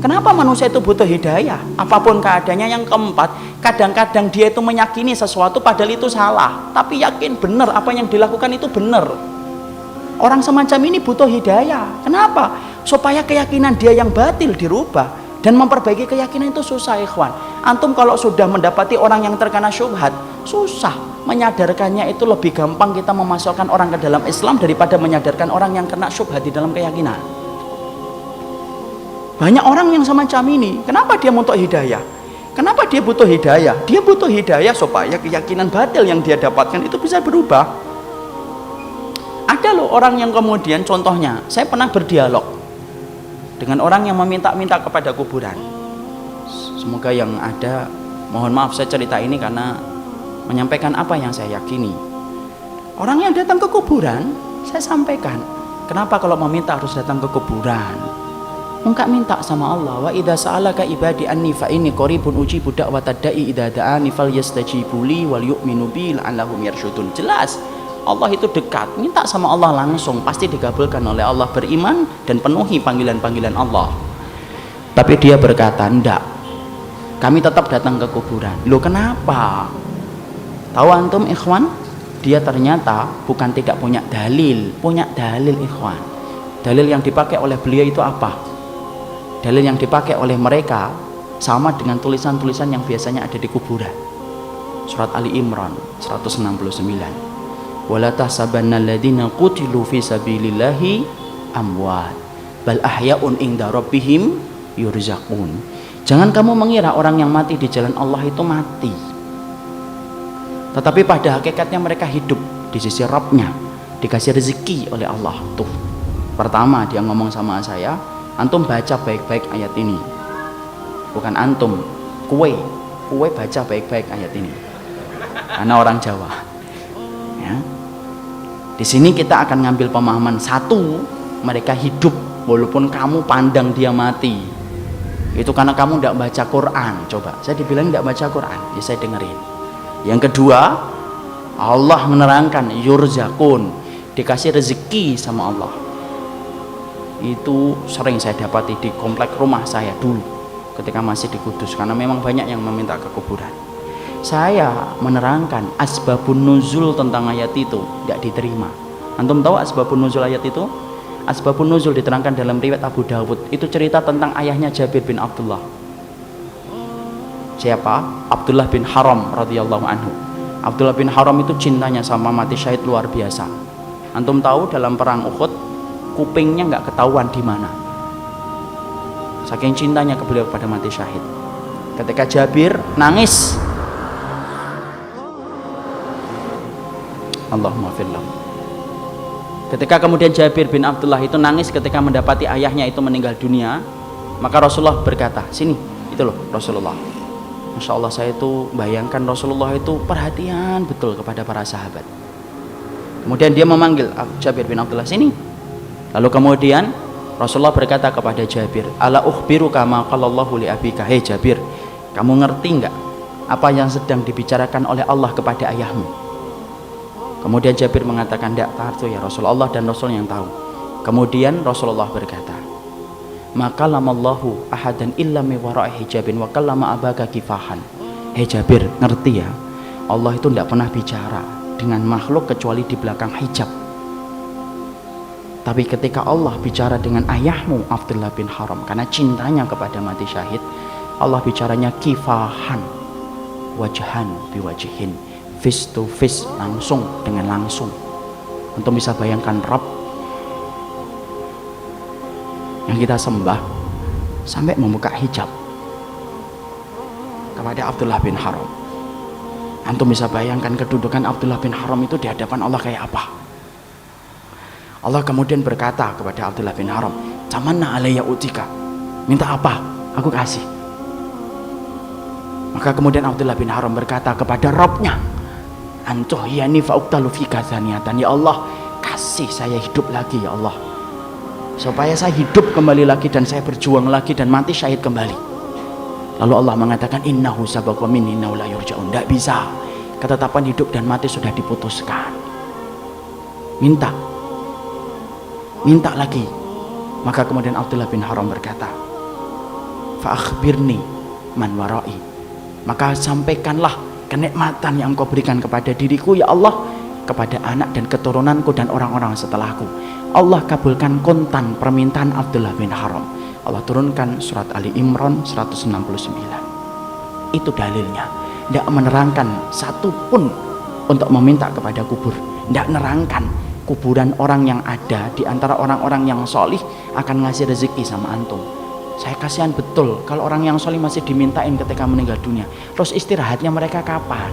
Kenapa manusia itu butuh hidayah? Apapun keadaannya. Yang keempat, kadang-kadang dia itu meyakini sesuatu padahal itu salah, tapi yakin benar apa yang dilakukan itu benar. Orang semacam ini butuh hidayah. Kenapa? Supaya keyakinan dia yang batil dirubah, dan memperbaiki keyakinan itu susah, ikhwan. Antum kalau sudah mendapati orang yang terkena syubhat, susah. Menyadarkannya itu lebih gampang kita memasukkan orang ke dalam Islam daripada menyadarkan orang yang kena syubhat di dalam keyakinan. Banyak orang yang semacam ini. Kenapa dia butuh hidayah? Kenapa dia butuh hidayah? Dia butuh hidayah supaya keyakinan batil yang dia dapatkan itu bisa berubah. Ada loh orang yang kemudian, contohnya, saya pernah berdialog dengan orang yang meminta-minta kepada kuburan. Semoga yang ada, mohon maaf saya cerita ini karena menyampaikan apa yang saya yakini. Orang yang datang ke kuburan, saya sampaikan, kenapa kalau meminta harus datang ke kuburan? Enggak minta sama Allah. Wa idza sa'alaka ibadi anni fa inni qaribun ujibu da'watad da'i idza da'ani falyastajibu li wal yu'minu bi la'allahum yarshudun. Jelas Allah itu dekat. Minta sama Allah langsung, pasti dikabulkan oleh Allah. Beriman dan penuhi panggilan-panggilan Allah. Tapi dia berkata, enggak, kami tetap datang ke kuburan. Loh kenapa? Tahu antum ikhwan? Dia ternyata bukan tidak punya dalil. Punya dalil ikhwan. Dalil yang dipakai oleh beliau itu apa? Dalil yang dipakai oleh mereka sama dengan tulisan-tulisan yang biasanya ada di kuburan. Surat Ali Imran 169. Wala tahsabanna alladziina qutilu fi sabilillahi amwat bal ahya'un inda rabbihim yurzaqun. Jangan kamu mengira orang yang mati di jalan Allah itu mati, tetapi pada hakikatnya mereka hidup di sisi Rabbnya, dikasih rezeki oleh Allah. Tuh, pertama dia ngomong sama saya, antum baca baik-baik ayat ini. Bukan antum, kue baca baik-baik ayat ini. Karena orang Jawa. Ya. Di sini kita akan ngambil pemahaman satu, mereka hidup walaupun kamu pandang dia mati. Itu karena kamu tidak baca Quran. Coba, saya dibilang tidak baca Quran, ya saya dengerin. Yang kedua, Allah menerangkan yurzakun, dikasih rezeki sama Allah. Itu sering saya dapati di komplek rumah saya dulu ketika masih di Kudus, karena memang banyak yang meminta ke kuburan. Saya menerangkan asbabun nuzul tentang ayat itu, tidak diterima. Antum tahu asbabun nuzul ayat itu? Asbabun nuzul diterangkan dalam riwayat Abu Dawud. Itu cerita tentang ayahnya Jabir bin Abdullah. Siapa? Abdullah bin Haram radhiyallahu anhu. Abdullah bin Haram itu cintanya sama mati syahid luar biasa. Antum tahu dalam perang Uhud kupingnya nggak ketahuan di mana, saking cintanya ke beliau kepada mati syahid. Ketika Jabir nangis, Allahumma firlahu. Ketika kemudian Jabir bin Abdullah itu nangis ketika mendapati ayahnya itu meninggal dunia, maka Rasulullah berkata, sini, itu loh Rasulullah. Masya Allah, saya itu bayangkan Rasulullah itu perhatian betul kepada para sahabat. Kemudian dia memanggil Jabir bin Abdullah, sini. Lalu kemudian Rasulullah berkata kepada Jabir, ala ukhbiruka ma qalallahu li abika. Hei Jabir, kamu ngerti enggak apa yang sedang dibicarakan oleh Allah kepada ayahmu? Kemudian Jabir mengatakan, enggak tahu ya Rasulullah, dan Rasul yang tahu. Kemudian Rasulullah berkata, maka lamallahu ahadan illa mi wara'i hijabin wa kallama abaka kifahan. Hei Jabir, ngerti ya, Allah itu tidak pernah bicara dengan makhluk kecuali di belakang hijab. Tapi ketika Allah bicara dengan ayahmu Abdullah bin Haram, karena cintanya kepada mati syahid, Allah bicaranya kifahan, wajhan biwajhin, face to face, langsung dengan langsung. Untuk bisa bayangkan Rabb yang kita sembah sampai membuka hijab kepada Abdullah bin Haram. Antum bisa bayangkan kedudukan Abdullah bin Haram itu di hadapan Allah kayak apa. Allah kemudian berkata kepada Abdullah bin Haram, "Tamanna alayya utika." Minta apa? Aku kasih. Maka kemudian Abdullah bin Haram berkata kepada Rabbnya, "Antuhyani fa'uqtalu fika zaniyatan." Ya Allah, kasih saya hidup lagi ya Allah, supaya saya hidup kembali lagi dan saya berjuang lagi dan mati syahid kembali. Lalu Allah mengatakan, "Innahu sabaqa min innahu la yurja'un." Tidak bisa, ketetapan hidup dan mati sudah diputuskan. Minta lagi. Maka kemudian Abdullah bin Haram berkata, fa akhbirni man warai. Maka sampaikanlah kenikmatan yang engkau berikan kepada diriku ya Allah, kepada anak dan keturunanku dan orang-orang setelahku. Allah kabulkan kontan permintaan Abdullah bin Haram. Allah turunkan surat Ali Imran 169. Itu dalilnya. Tidak menerangkan satupun untuk meminta kepada kubur. Tidak menerangkan kuburan orang yang ada di antara orang-orang yang solih akan ngasih rezeki sama antum. Saya kasihan betul kalau orang yang solih masih dimintain ketika meninggal dunia. Terus istirahatnya mereka kapan?